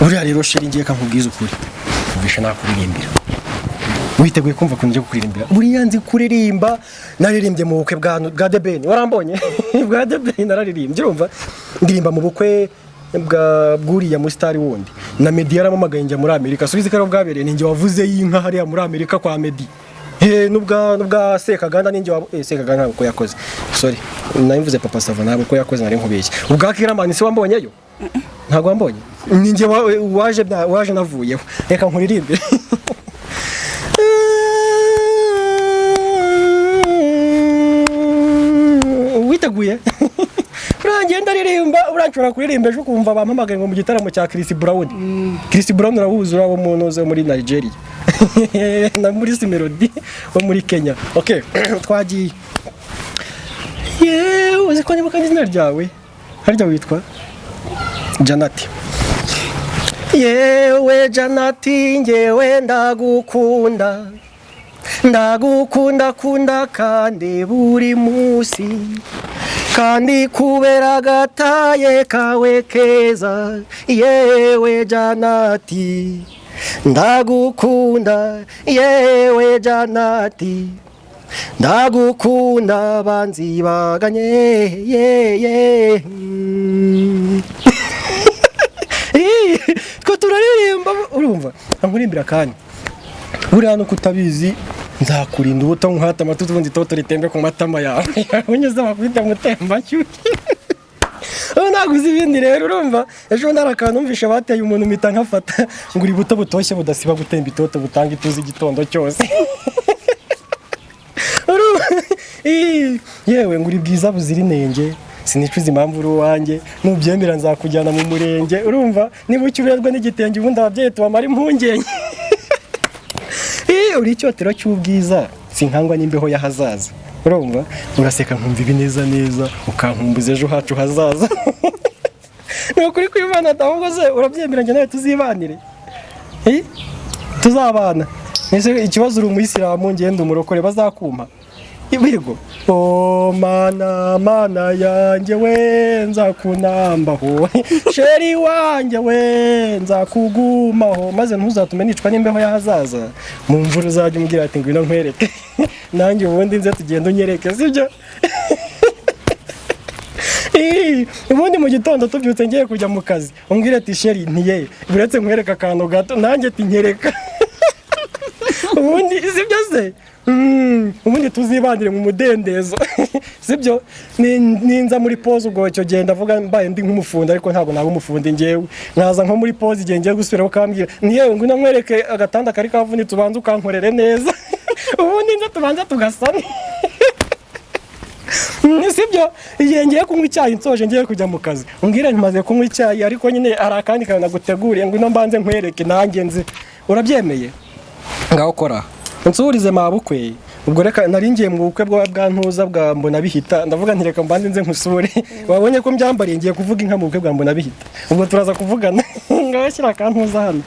uriya rero sheri ngiye kankubwiza ukuri umvisha nakuririmbira witeguye kumva ko nje kuririmbira buriya nzi kuririmba naririmbye mu bukwe bwa The Ben warambonye bwa The Ben nararirimbye urumva ndirimba mu bukwe bwuriya mu star wundi na Meddy yaramamagaye njya muri Amerika subize karo bwabereye ninjye wavuze y'inka hariya muri Amerika kwa Meddy nubwa Sekaganda ninjye Sekaganda uko yakoze sorry nayivuze Papa Sava nabo uko yakoze nari nkubeshye ubwa Kiramani se wambonyeyo ntago wambonye ninjye waje navuyeho reka nkuririmbe witeguye urangenda ririmba uranshobora kuririmba ejo kumva bampamagaye ngo mu gitaramo cya Chris Brown Chris Brown urabuze urabo muntu zo muri Nigeria na muri Melody wo muri Kenya okay twagiye uzi ko nibuka izina ryawe harya witwa Janati yewe Janati ngewe ndagukunda kunda kandi buri musi kandi kubera gataye kawe keza yewe Janati ndagukunda yewe Janati ndagukunda banzi baganye ko turaririmba urumva ankurimbira kandi buriya no kutabizi nzakurinda ubuto nkwata amatutu bundi toto ritembe ku matama yawe unyuze bakwita mutemba cyuki naguze ibindi rero urumva ejo ndarakantu umvisha bateye umuntu mita nkafata nguri buto butoshye budasiba gutemba itoto butanga ituzi igitondo cyose yewe nguri bwiza buzira inenge sinicuza impamvu uri uwanjye nubyemera nzakujyana mu murenge urumva niba ucyurerwa n'igitenge ubundi ababyeyi tubamara impungenge uri icyotero cy'ubwiza sinkangwa n'imbeho y'ahazaza urumva uraseka nkumva ibineza neza ukankumbuza ejo hacu hazaza ni ukuri kw'Imana ahubwo se urabyemera njye nawe tuzibanire tuzabana nese ikibazo uri umuyisilamu ngende umurokore bazakumpa ibigo mana yanjye we nzakunambaho sheri wanjye we nzakugumaho maze ntuzatume nicwa n'imbeho y'ahazaza mu mvura uzajya umbwira ati ngwino nkwereke nanjye ubundi nze tugenda unyereke sibyo ubundi mu gitondo tubyutse ngiye kujya mu kazi umbwira ati sheri ntiye uretse nkwereka akantu gato nanjye tinyereka ubundi sibyo se ubundi tuzibanire mu mudendezo sibyo ninza muri pause ubwo cyo genda avuga mbaye ndi nk'umufundi ariko ntabwo naba umufundi ngewe nkaza nko muri pause igihe ngiye gusubira ukambwira niyewe ngwino nkwereke agatanda kari kavuni tubanza ukankorere neza ubundi nza tubanza tugasana sibyo igihe ngiye kunywa icyayi nsoje ngiye kujya mu kazi umbwira ntimaze kunywa icyayi ariko nyine ari akandi kantu naguteguriye ngwino mbanze nkwereke nanjye nzi urabyemeye ngaho kora nsurize mabukwe ubwo reka naringiye mu bukwe bwa ntuza bwa mbona bihita ndavuga nti reka mbanze nze nkusure wabonye ko mbyambariye ngiye kuvuga inka mu bukwe bwa mbona bihita ubwo turaza kuvugana ngaho shyira akantuza hano